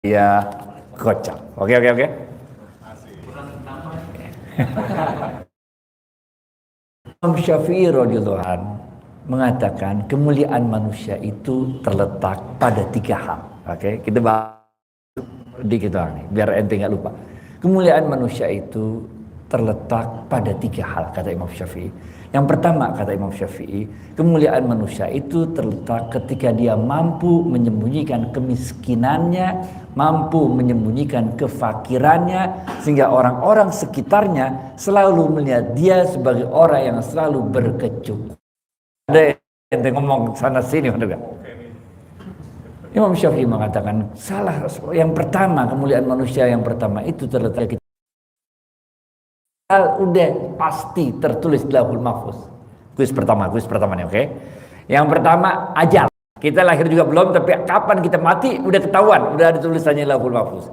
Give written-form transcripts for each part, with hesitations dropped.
Ya, kocak. Oke. Imam Syafi'i radhiyallahu anhu mengatakan kemuliaan manusia itu terletak pada 3 hal. Oke, kita bahas dikit nih, biar ente nggak lupa. Kemuliaan manusia itu terletak pada 3 hal, kata Imam Syafi'i. Yang pertama, kata Imam Syafi'i, kemuliaan manusia itu terletak ketika dia mampu menyembunyikan kemiskinannya, mampu menyembunyikan kefakirannya, sehingga orang-orang sekitarnya selalu melihat dia sebagai orang yang selalu berkecukupan. Ada yang ngomong sana sini, benar gak? Imam Syafi'i mengatakan yang pertama, kemuliaan manusia yang pertama itu terletak udah pasti tertulis di Lauhul Mahfuz. Kuis pertama nih, oke? Yang pertama, ajal. Kita lahir juga belum, tapi kapan kita mati udah ketahuan, udah ada tulisannya Lauhul Mahfuz.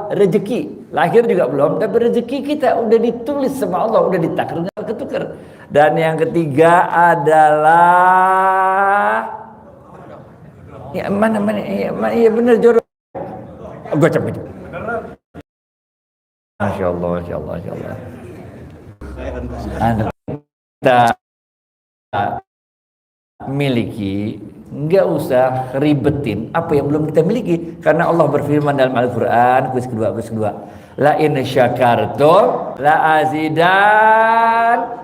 Rezeki, lahir juga belum, tapi rezeki kita udah ditulis sama Allah, udah ditakdir, nggak ketukar. Dan yang ketiga adalah iya benar jodoh. Gocap. Masya Allah. Kita miliki, nggak usah ribetin apa yang belum kita miliki, karena Allah berfirman dalam Al-Quran, kuis kedua, la in syakartum la azidan.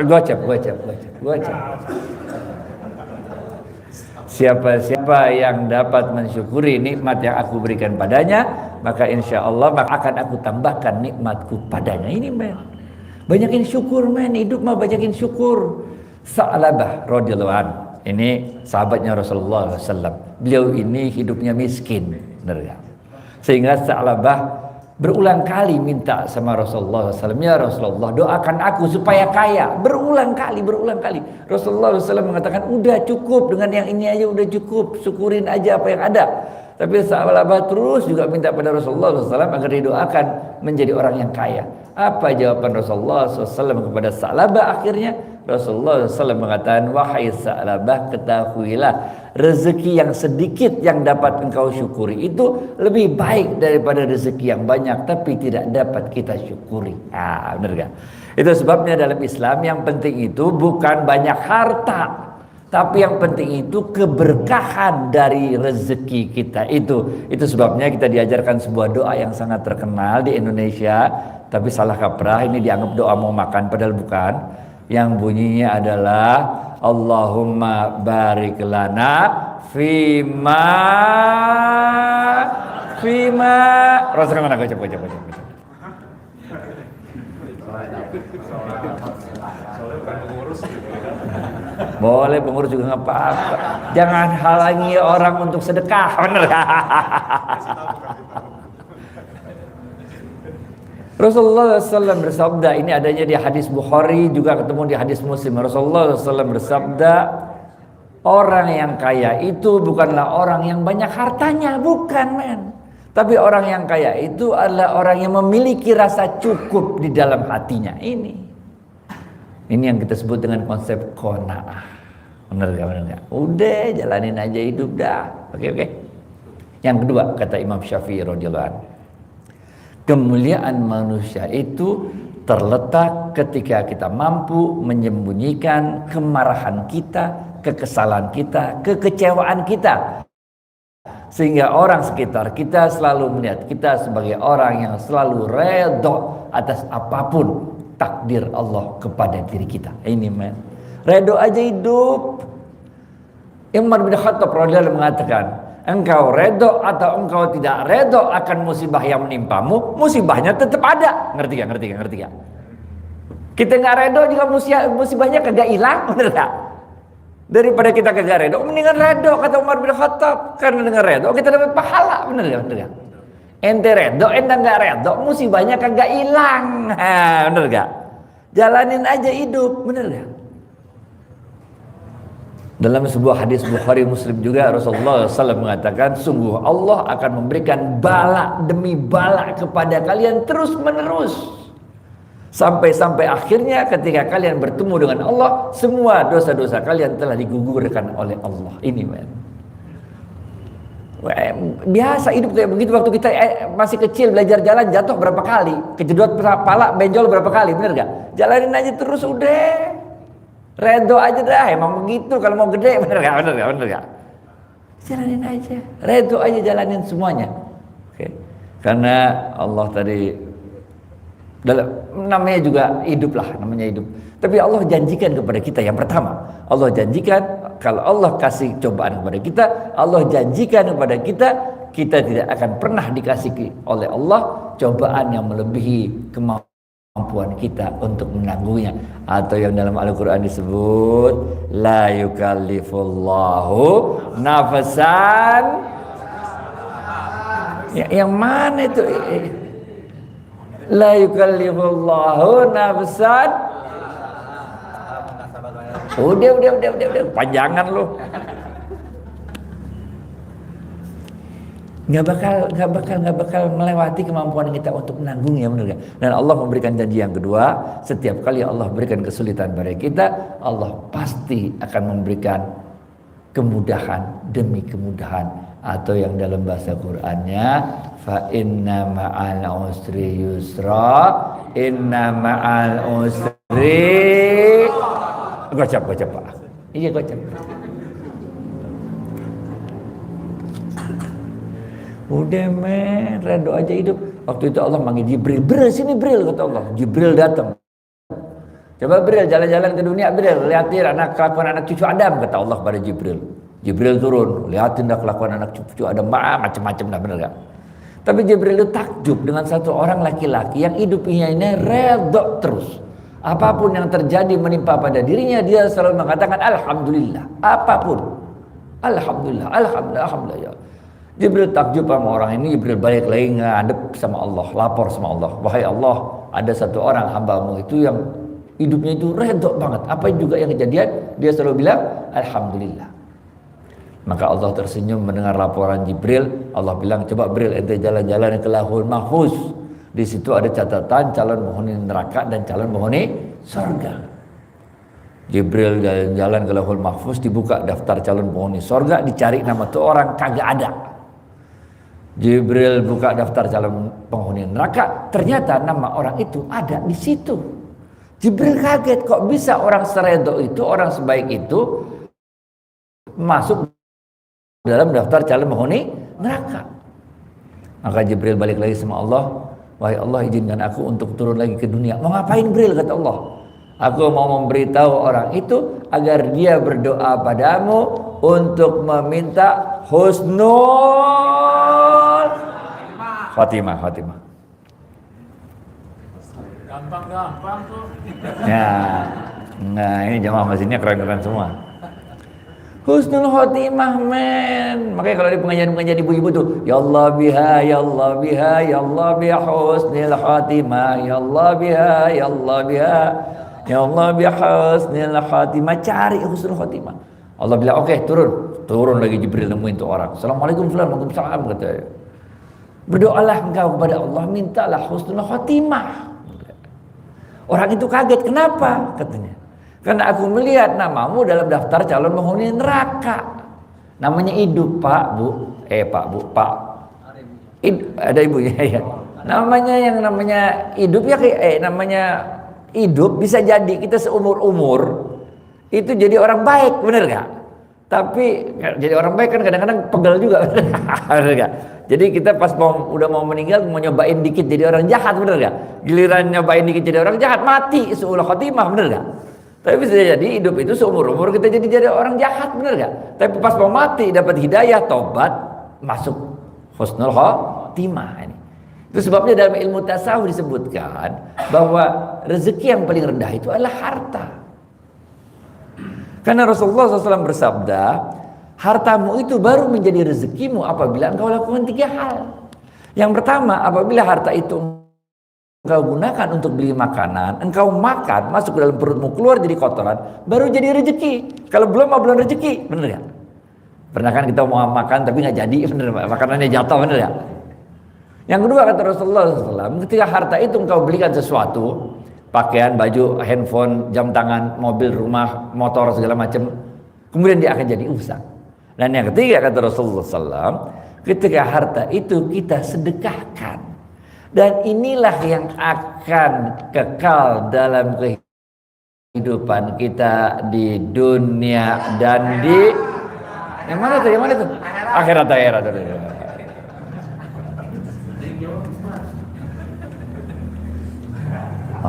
Gocap. Siapa yang dapat mensyukuri nikmat yang aku berikan padanya, maka insya Allah akan aku tambahkan nikmatku padanya. Ini banyakin syukur, hidup banyakin syukur. Sa'labah radhiyallahu anhu, ini sahabatnya Rasulullah SAW. Beliau ini hidupnya miskin, benar ya? Sehingga Sa'labah berulang kali minta sama Rasulullah SAW, ya Rasulullah, doakan aku supaya kaya. Berulang kali. Rasulullah SAW mengatakan, udah cukup dengan yang ini aja, udah cukup, syukurin aja apa yang ada. Tapi sahabat terus juga minta pada Rasulullah SAW agar didoakan menjadi orang yang kaya. Apa jawaban Rasulullah SAW kepada Sa'labah? Akhirnya Rasulullah SAW mengatakan, wahai Sa'labah, ketahuilah rezeki yang sedikit yang dapat engkau syukuri itu lebih baik daripada rezeki yang banyak tapi tidak dapat kita syukuri. Benar gak? Itu sebabnya dalam Islam yang penting itu bukan banyak harta, tapi yang penting itu keberkahan dari rezeki kita itu. Itu sebabnya kita diajarkan sebuah doa yang sangat terkenal di Indonesia, tapi salah kaprah, ini dianggap doa mau makan padahal bukan. Yang bunyinya adalah Allahumma barik lana fima Rasul mana baca. Boleh pengurus juga nggak apa-apa. Jangan halangi orang untuk sedekah, bener. Rasulullah SAW bersabda, ini adanya di hadis Bukhari, juga ketemu di hadis Muslim. Rasulullah SAW bersabda, orang yang kaya itu bukanlah orang yang banyak hartanya, bukan tapi orang yang kaya itu adalah orang yang memiliki rasa cukup di dalam hatinya. Ini yang kita sebut dengan konsep qanaah. Benar gak? Udah jalanin aja hidup dah. Oke. Yang kedua, kata Imam Syafi'i radhiyallahu anhu, kemuliaan manusia itu terletak ketika kita mampu menyembunyikan kemarahan kita, kekesalan kita, kekecewaan kita, sehingga orang sekitar kita selalu melihat kita sebagai orang yang selalu redho atas apapun takdir Allah kepada diri kita. Ini redho aja hidup. Umar bin Khattab radhiyallahu mengatakan, engkau redho atau engkau tidak redho akan musibah yang menimpamu, musibahnya tetap ada. Ngerti gak? Kita nggak redho juga musibahnya kagak hilang, bener gak? Daripada kita kagak redho, mendingan redho, kata Umar bin Khattab. Karena dengan redho kita dapat pahala, bener gak? Ente redho, ente nggak redho, musibahnya kagak hilang, bener gak? Jalanin aja hidup, bener gak? Dalam sebuah hadis Bukhari Muslim juga Rasulullah SAW mengatakan, sungguh Allah akan memberikan bala demi bala kepada kalian terus menerus, sampai akhirnya ketika kalian bertemu dengan Allah, semua dosa-dosa kalian telah digugurkan oleh Allah. Ini Biasa hidup kayak begitu. Waktu kita masih kecil belajar jalan, jatuh berapa kali, kejedot kepala, benjol berapa kali, bener gak? Jalanin aja terus udah, redo aja dah, emang begitu kalau mau gede, bener gak? Bener gak? Jalanin aja, redo aja, jalanin semuanya. Oke. Karena Allah tadi namanya juga hidup lah, namanya hidup. Tapi Allah janjikan kepada kita yang pertama, Allah janjikan kalau Allah kasih cobaan kepada kita, Allah janjikan kepada kita, kita tidak akan pernah dikasih oleh Allah cobaan yang melebihi kemampuan kita untuk menanggungnya. Atau yang dalam Al-Quran disebut la yukallifullahu nafsan. Yang mana itu? La yukallifullahu nafsan. Udah, panjangan lu. Nggak bakal melewati kemampuan kita untuk menanggungnya, benar gak? Dan Allah memberikan janji yang kedua, setiap kali Allah berikan kesulitan pada kita, Allah pasti akan memberikan kemudahan demi kemudahan. Atau yang dalam bahasa Qur'annya, fa inna ma'al usri yusra, inna ma'al usri. Gocap Pak. Iya gocap. Udah men, redo aja hidup. Waktu itu Allah manggil Jibril, Bril sini Bril, kata Allah. Jibril datang. Coba Bril jalan-jalan ke dunia, Bril lihatin kelakuan anak cucu Adam, kata Allah pada Jibril. Jibril turun, lihatin dah kelakuan anak cucu Adam, macam-macam dah, bener gak? Tapi Jibril itu takjub dengan satu orang laki-laki yang hidupnya ini redo terus. Apapun yang terjadi menimpa pada dirinya, dia selalu mengatakan alhamdulillah. Apapun, alhamdulillah. Ya. Jibril takjub sama orang ini. Jibril balik lagi ngadep sama Allah, lapor sama Allah. Wahai Allah, ada satu orang hambamu itu yang hidupnya itu redok banget. Apa juga yang kejadian, dia selalu bilang alhamdulillah. Maka Allah tersenyum mendengar laporan Jibril. Allah bilang, coba Jibril ente jalan-jalan ke Lauhul Mahfuz. Di situ ada catatan calon penghuni neraka dan calon penghuni surga. Jibril jalan-jalan ke Lauhul Mahfuz, dibuka daftar calon penghuni surga, dicari nama tuh orang, kagak ada. Jibril buka daftar calon penghuni neraka, ternyata nama orang itu ada di situ. Jibril kaget, kok bisa orang seredo itu, orang sebaik itu masuk dalam daftar calon penghuni neraka. Maka Jibril balik lagi sama Allah. Wahai Allah, izinkan aku untuk turun lagi ke dunia. Mau ngapain Jibril, kata Allah? Aku mau memberitahu orang itu agar dia berdoa padamu untuk meminta husnul khatimah. Gampang tuh. Ya, nah ini jamaah masjidnya keren-keren semua. Husnul khotimah men. Makanya kalau di pengajian ibu-ibu tuh, ya Allah biha, ya Allah biha, ya Allah biha husnul khotimah, ya Allah biha, ya Allah biha, ya Allah biha husnul khotimah. Cari husnul khotimah. Allah bilang, oke, turun lagi Jibril nemuin tuh orang. Assalamualaikum warahmatullahi wabarakatuh, katanya. Berdoalah engkau kepada Allah, mintalah husnul khotimah. Orang itu kaget, kenapa? Katanya. Karena aku melihat namamu dalam daftar calon penghuni neraka. Namanya hidup, Pak, Bu. Pak. Ada ibunya ya. Namanya hidup ya, namanya hidup bisa jadi kita seumur-umur itu jadi orang baik, bener gak? Tapi jadi orang baik kan kadang-kadang pegel juga, bener gak? Jadi kita pas udah mau meninggal, mau nyobain dikit jadi orang jahat, bener gak? Giliran nyobain dikit jadi orang jahat, mati su'ul khotimah, bener gak? Tapi bisa jadi hidup itu seumur-umur kita jadi orang jahat, bener gak? Tapi pas mau mati dapat hidayah, tobat, masuk husnul khotimah ini. Itu sebabnya dalam ilmu tasawuf disebutkan bahwa rezeki yang paling rendah itu adalah harta. Karena Rasulullah SAW bersabda, hartamu itu baru menjadi rezekimu apabila engkau lakukan 3 hal. Yang pertama, apabila harta itu engkau gunakan untuk beli makanan, engkau makan, masuk ke dalam perutmu, keluar jadi kotoran, baru jadi rezeki. Kalau belum rezeki, bener ya? Pernah kan kita mau makan tapi nggak jadi, bener, makanannya jatuh, bener ya? Yang kedua kata Rasulullah SAW, ketika harta itu engkau belikan sesuatu, pakaian, baju, handphone, jam tangan, mobil, rumah, motor, segala macam, kemudian dia akan jadi usang. Dan yang ketiga kata Rasulullah SAW, ketika harta itu kita sedekahkan. Dan inilah yang akan kekal dalam kehidupan kita di dunia dan di yang mana tuh? Akhirat.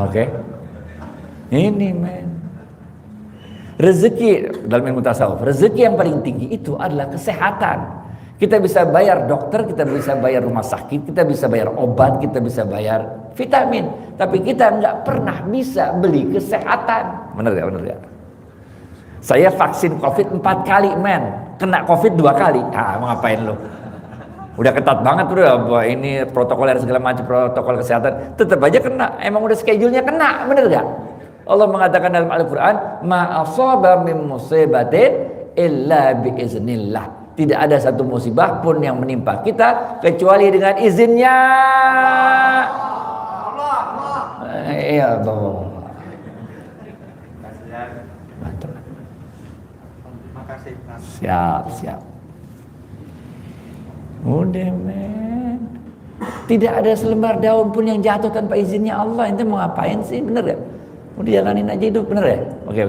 Oke. Ini men. Rezeki dalam ilmu tasawuf, rezeki yang paling tinggi itu adalah kesehatan. Kita bisa bayar dokter, kita bisa bayar rumah sakit, kita bisa bayar obat, kita bisa bayar vitamin, tapi kita nggak pernah bisa beli kesehatan. Bener gak? Saya vaksin COVID 4 kali men, kena COVID 2 kali. Mau ngapain lo? Udah ketat banget udah, bahwa ini protokoler segala macam protokol kesehatan, tetap aja kena. Emang udah schedule-nya kena, bener gak? Allah mengatakan dalam Al-Quran, ma asaba min musibatin illa biiznillah. Tidak ada satu musibah pun yang menimpa kita kecuali dengan izinnya Allah. Iya, Bapak. Siap. Udah men. Tidak ada selembar daun pun yang jatuh tanpa izinnya Allah. Ente mau ngapain sih, bener gak? Udah jalanin aja hidup, bener ya? Oke.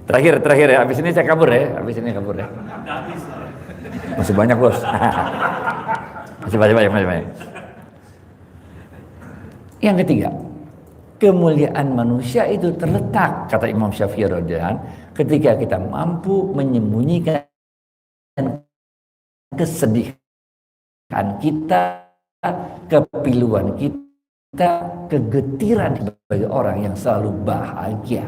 Terakhir ya, habis ini saya kabur ya. Masih banyak bos. Masih banyak. Yang ketiga, kemuliaan manusia itu terletak, kata Imam Syafi'i radhiyallahu anhu, ketika kita mampu menyembunyikan kesedihan kita, kepiluan kita, kegetiran sebagai orang yang selalu bahagia.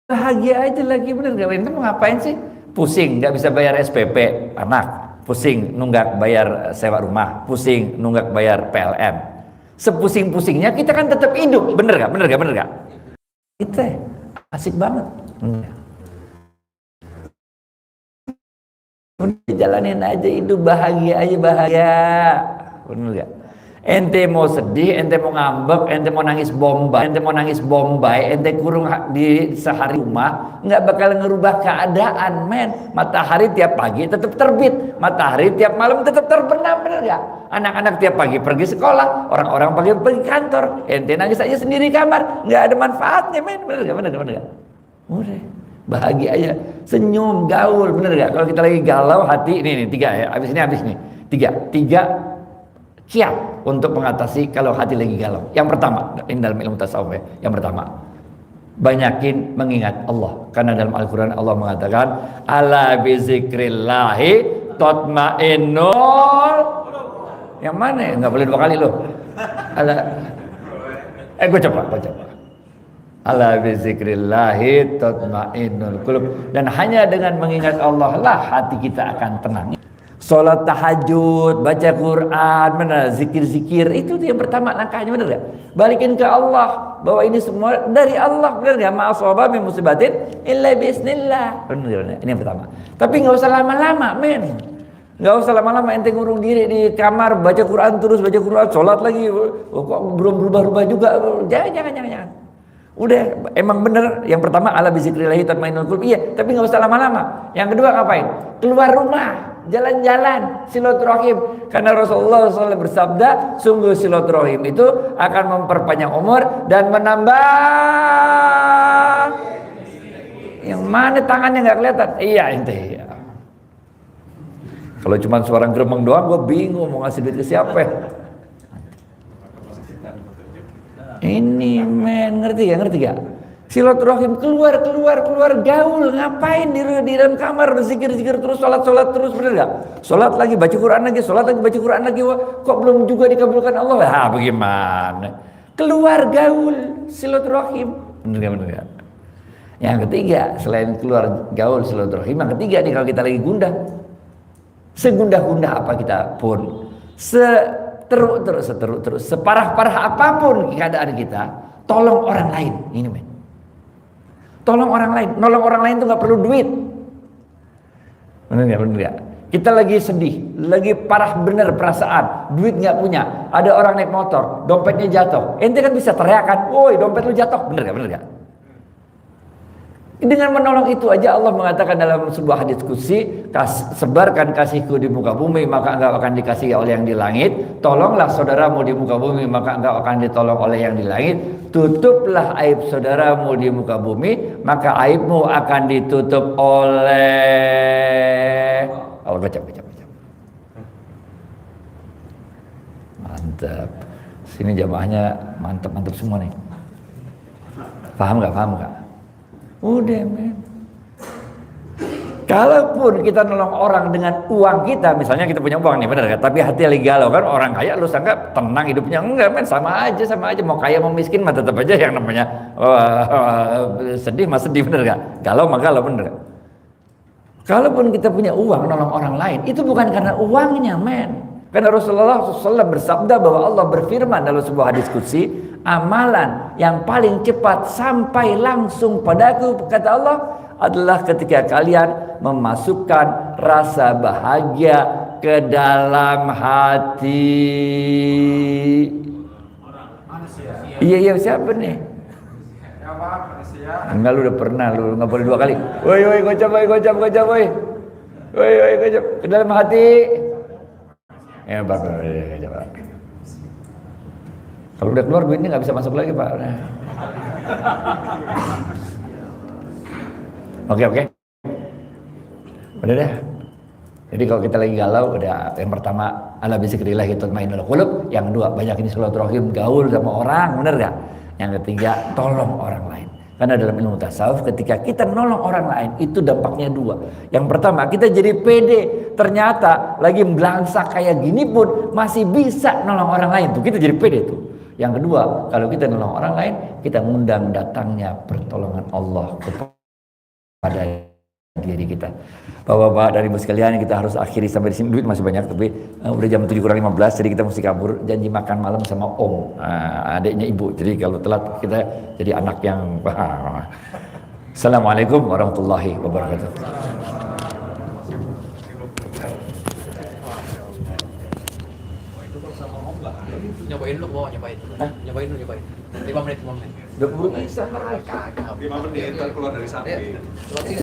Bahagia aja lagi, bener gak? Itu mau ngapain sih? Pusing gak bisa bayar SPP anak, pusing nunggak bayar sewa rumah, pusing nunggak bayar PLN. Sepusing-pusingnya kita kan tetap hidup, bener gak? Itu asik banget. Udah jalanin aja hidup, bahagia aja, bener gak? Ente mau sedih, ente mau ngambek, ente mau nangis bombay, ente kurung di sehari rumah, nggak bakal ngerubah keadaan men. Matahari tiap pagi tetap terbit, matahari tiap malam tetap terbenam, bener gak? Anak-anak tiap pagi pergi sekolah, orang-orang pagi pergi kantor, ente nangis aja sendiri kamar, nggak ada manfaatnya men, bener gak? Udah bahagia aja, senyum, gaul, bener gak? Kalau kita lagi galau hati, ini 3 ya, habis ini 3 kiat untuk mengatasi kalau hati lagi galau. Yang pertama, ini dalam ilmu tasawuf ya. Yang pertama, banyakin mengingat Allah. Karena dalam Al-Quran Allah mengatakan, ala bizikrillahi tatmainnul. Yang mana ya? Nggak boleh 2 kali loh. Gue coba. Ala bizikrillahi tatmainnul qulub. Dan hanya dengan mengingat Allah lah hati kita akan tenang. Sholat tahajud, baca Quran, benar, zikir-zikir, itu yang pertama langkahnya, benar gak? Balikin ke Allah, bahwa ini semua dari Allah, benar gak? Ma'aswaba min musibatin illa bismillah, benar. Ini yang pertama. Tapi nggak usah lama-lama, men. Nggak usah lama-lama ente ngurung diri di kamar, baca Quran terus, sholat lagi, kok belum berubah-ubah juga. Jangan. Udah, emang bener. Yang pertama ala bizikrillahi tatmainnul qulub. Iya, tapi nggak usah lama-lama. Yang kedua ngapain? Keluar rumah. Jalan-jalan, silaturahim. Karena Rasulullah SAW bersabda, sungguh silaturahim itu akan memperpanjang umur dan menambah. Yang mana tangannya nggak kelihatan? Iya ente. Ya. Kalau cuma suara geremeng doang, gue bingung mau ngasih duit ke siapa. Ini men, ngerti gak? Silaturahim keluar gaul, ngapain di dalam kamar berzikir terus, sholat terus, bener gak? Sholat lagi, baca Quran lagi, wah, kok belum juga dikabulkan Allah? Bagaimana? Keluar gaul, silaturahim, bener gak? Yang ketiga, selain keluar gaul silaturahim, yang ketiga nih kalau kita lagi gundah, segundah-gundah apa kita pun, seteruk terus, separah-parah apapun keadaan kita, tolong orang lain, ini men. Tolong orang lain, nolong orang lain tuh nggak perlu duit. Bener nggak? Kita lagi sedih, lagi parah bener perasaan, duit nggak punya. Ada orang naik motor, dompetnya jatuh. Ente kan bisa teriak kan, woi dompet lu jatuh, bener nggak? Dengan menolong itu aja Allah mengatakan dalam sebuah hadis qudsi, sebarkan kasihku di muka bumi maka engkau akan dikasihi oleh yang di langit. Tolonglah saudaramu di muka bumi maka engkau akan ditolong oleh yang di langit. Tutuplah aib saudaramu di muka bumi maka aibmu akan ditutup oleh Allah. Baca. Mantap. Sini jamaahnya mantap semua nih. Paham nggak? Udah men. Kalaupun kita nolong orang dengan uang kita, misalnya kita punya uang nih, benar kan? Tapi hati lagi galau kan, orang kaya lu sangka tenang hidupnya, enggak men, sama aja mau kaya mau miskin mah tetap aja yang namanya sedih mah sedih, bener gak? Galau mah galau, bener gak? Kalaupun kita punya uang nolong orang lain, itu bukan karena uangnya men. Karena Rasulullah SAW bersabda bahwa Allah berfirman dalam sebuah hadis qudsi, amalan yang paling cepat sampai langsung padaku, kata Allah, adalah ketika kalian memasukkan rasa bahagia ke dalam hati. Iya siapa nih? Enggak, lu udah pernah, lu nggak boleh 2 kali. Woi gocap woi. Woi gocap ke dalam hati. Ya Pak, kalau udah keluar duitnya nggak bisa masuk lagi Pak. Oke. Udah deh. Jadi kalau kita lagi galau, udah yang pertama ala bizikrillah tatmainnul qulub, yang kedua banyakin silaturahim, gaul sama orang, bener gak? Yang ketiga tolong orang lain. Karena dalam ilmu tasawuf ketika kita nolong orang lain itu dampaknya 2. Yang pertama kita jadi pede, ternyata lagi belangsak kayak gini pun masih bisa nolong orang lain tuh, kita jadi pede tuh. Yang kedua, kalau kita nolong orang lain, kita ngundang datangnya pertolongan Allah kepada diri kita. Bapak-bapak dan ibu sekalian, kita harus akhiri sampai di sini. Duit masih banyak tapi udah jam 7:15, jadi kita mesti kabur. Janji makan malam sama om, adiknya ibu. Jadi kalau telat kita jadi anak yang Assalamualaikum warahmatullahi wabarakatuh. Nyobain lu, nyobain. Nyobain. 5 menit. 20 menit bisa. 5 menit keluar dari samping.